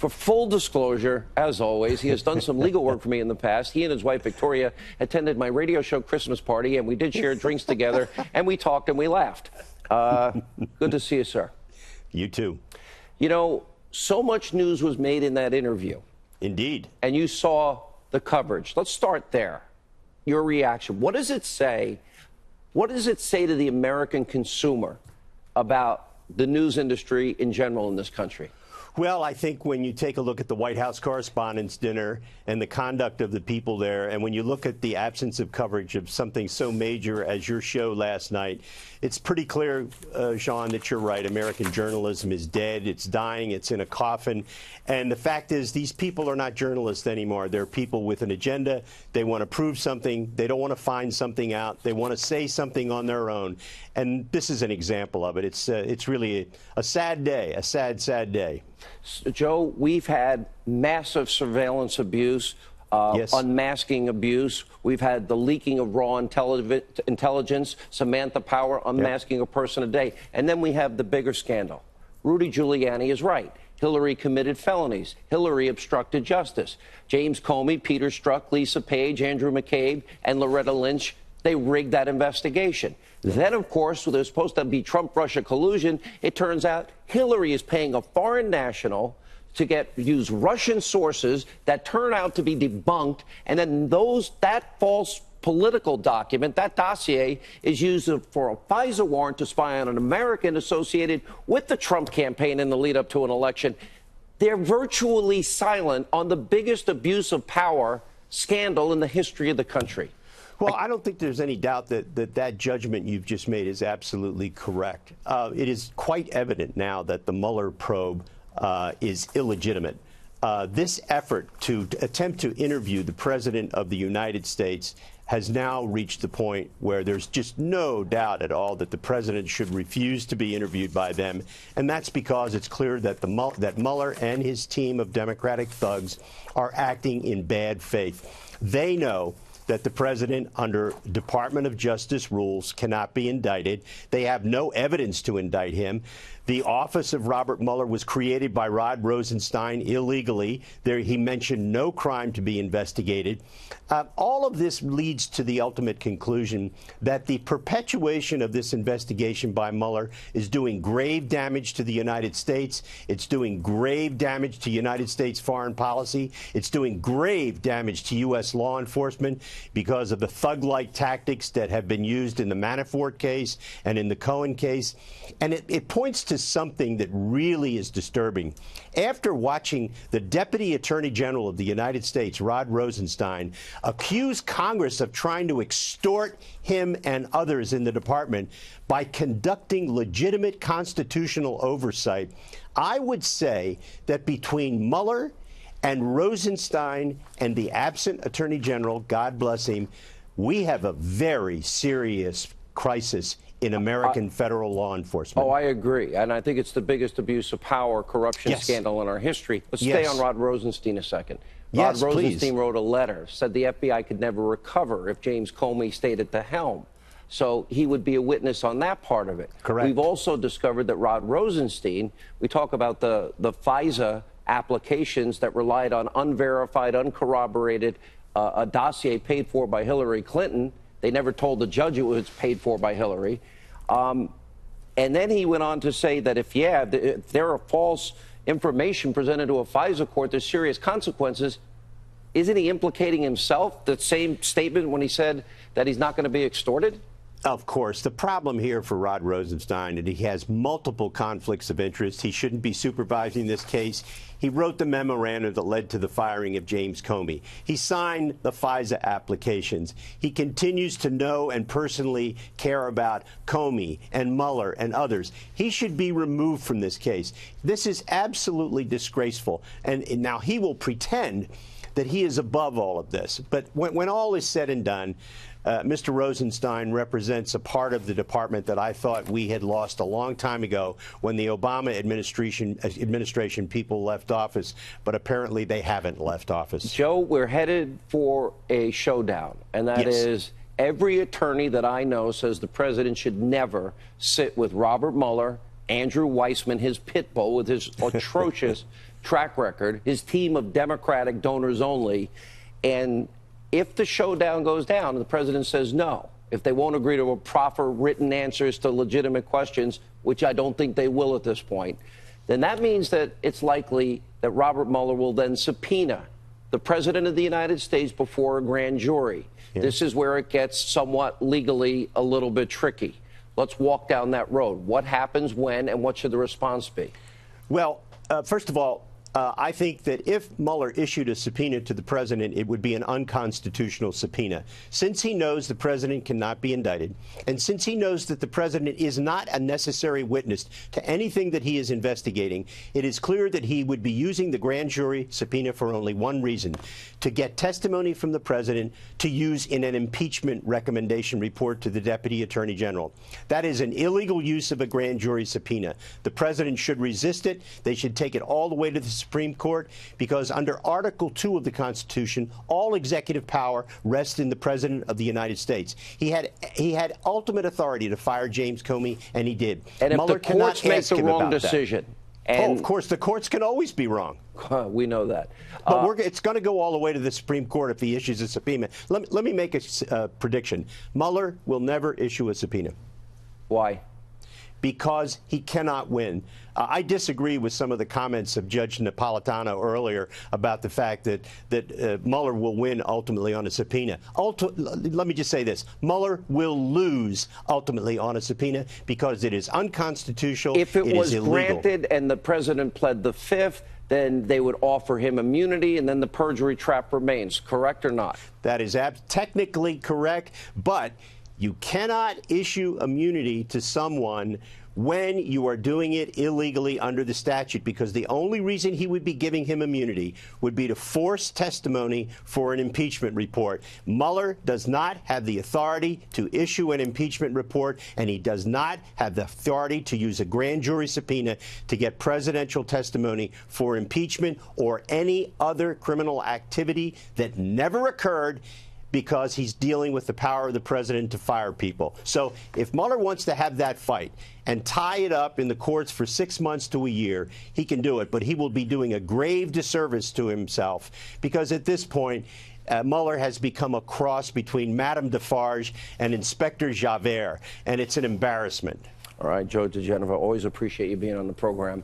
For full disclosure, as always, he has done some legal work for me in the past. He and his wife, Victoria, attended my radio show Christmas party, and we did share drinks together, and we talked and we laughed. Good to see you, sir. You too. You know, so much news was made in that interview. Indeed. And you saw the coverage. Let's start there. Your reaction. What does it say? What does it say to the American consumer about the news industry in general in this country? Well, I think when you take a look at the White House Correspondents' Dinner and the conduct of the people there, and when you look at the absence of coverage of something so major as your show last night, it's pretty clear, Sean, that you're right. American journalism is dead. It's dying. It's in a coffin. And the fact is, these people are not journalists anymore. They're people with an agenda. They want to prove something. They don't want to find something out. They want to say something on their own. And this is an example of it. It's really a sad day, a sad, sad day. Joe, we've had massive surveillance abuse, yes. Unmasking abuse. We've had the leaking of raw intelligence, Samantha Power unmasking a person a day. And then we have the bigger scandal. Rudy Giuliani is right. Hillary committed felonies. Hillary obstructed justice. James Comey, Peter Strzok, Lisa Page, Andrew McCabe, and Loretta Lynch, they rigged that investigation. Then, of course, there's supposed to be Trump-Russia collusion. It turns out Hillary is paying a foreign national to use Russian sources that turn out to be debunked, and then that false political document, that dossier, is used for a FISA warrant to spy on an American associated with the Trump campaign in the lead up to an election. They're virtually silent on the biggest abuse of power scandal in the history of the country. Well, I don't think there's any doubt that judgment you've just made is absolutely correct. It is quite evident now that the Mueller probe is illegitimate. This effort to attempt to interview the President of the United States has now reached the point where there's just no doubt at all that the President should refuse to be interviewed by them. And that's because it's clear that that Mueller and his team of Democratic thugs are acting in bad faith. They know that the president, under Department of Justice rules, cannot be indicted. They have no evidence to indict him. The office of Robert Mueller was created by Rod Rosenstein illegally. He mentioned no crime to be investigated. All of this leads to the ultimate conclusion that the perpetuation of this investigation by Mueller is doing grave damage to the United States. It's doing grave damage to United States foreign policy. It's doing grave damage to U.S. law enforcement because of the thug-like tactics that have been used in the Manafort case and in the Cohen case. And it points to something that really is disturbing. After watching the Deputy Attorney General of the United States, Rod Rosenstein, accuse Congress of trying to extort him and others in the department by conducting legitimate constitutional oversight, I would say that between Mueller and Rosenstein and the absent Attorney General, God bless him, we have a very serious crisis in American federal law enforcement. Oh, I agree. And I think it's the biggest abuse of power, corruption scandal in our history. Let's stay on Rod Rosenstein a second. Rod Rosenstein wrote a letter, said the FBI could never recover if James Comey stayed at the helm. So he would be a witness on that part of it. Correct. We've also discovered that Rod Rosenstein, we talk about the FISA applications that relied on unverified, uncorroborated, a dossier paid for by Hillary Clinton. They never told the judge it was paid for by Hillary. And then he went on to say that if there are false information presented to a FISA court, there's serious consequences. Isn't he implicating himself, the same statement when he said that he's not going to be extorted? Of course. The problem here for Rod Rosenstein is he has multiple conflicts of interest. He shouldn't be supervising this case. He wrote the memorandum that led to the firing of James Comey. He signed the FISA applications. He continues to know and personally care about Comey and Mueller and others. He should be removed from this case. This is absolutely disgraceful. And now he will pretend that he is above all of this. But when all is said and done, Mr. Rosenstein represents a part of the department that I thought we had lost a long time ago when the Obama administration people left office, but apparently they haven't left office. Joe, we're headed for a showdown, and that is every attorney that I know says the president should never sit with Robert Mueller, Andrew Weissman, his pit bull with his atrocious track record, his team of Democratic donors only. And if the showdown goes down and the president says no, if they won't agree to a proper written answers to legitimate questions, which I don't think they will at this point, then that means that it's likely that Robert Mueller will then subpoena the president of the United States before a grand jury. Yeah. This is where it gets somewhat legally a little bit tricky. Let's walk down that road. What happens when, and what should the response be? Well, first of all, I think that if Mueller issued a subpoena to the president, it would be an unconstitutional subpoena. Since he knows the president cannot be indicted, and since he knows that the president is not a necessary witness to anything that he is investigating, it is clear that he would be using the grand jury subpoena for only one reason: to get testimony from the president to use in an impeachment recommendation report to the Deputy Attorney General. That is an illegal use of a grand jury subpoena. The president should resist it. They should take it all the way to the Supreme Court, because under Article 2 of the Constitution, all executive power rests in the President of the United States. He had ultimate authority to fire James Comey, and he did. And if the courts make the wrong decision, of course, the courts can always be wrong. We know that. But it's going to go all the way to the Supreme Court if he issues a subpoena. Let me make a prediction. Mueller will never issue a subpoena. Why? Because he cannot win. I disagree with some of the comments of Judge Napolitano earlier about the fact that Mueller will win ultimately on a subpoena. Let me just say this. Mueller will lose ultimately on a subpoena because it is unconstitutional. If it was granted and the president pled the Fifth, then they would offer him immunity, and then the perjury trap remains. Correct or not? That is technically correct, but you cannot issue immunity to someone when you are doing it illegally under the statute, because the only reason he would be giving him immunity would be to force testimony for an impeachment report. Mueller does not have the authority to issue an impeachment report, and he does not have the authority to use a grand jury subpoena to get presidential testimony for impeachment or any other criminal activity that never occurred, because he's dealing with the power of the president to fire people. So if Mueller wants to have that fight and tie it up in the courts for 6 months to a year, he can do it. But he will be doing a grave disservice to himself, because at this point, Mueller has become a cross between Madame Defarge and Inspector Javert, and it's an embarrassment. All right, Joe DiGenova, always appreciate you being on the program.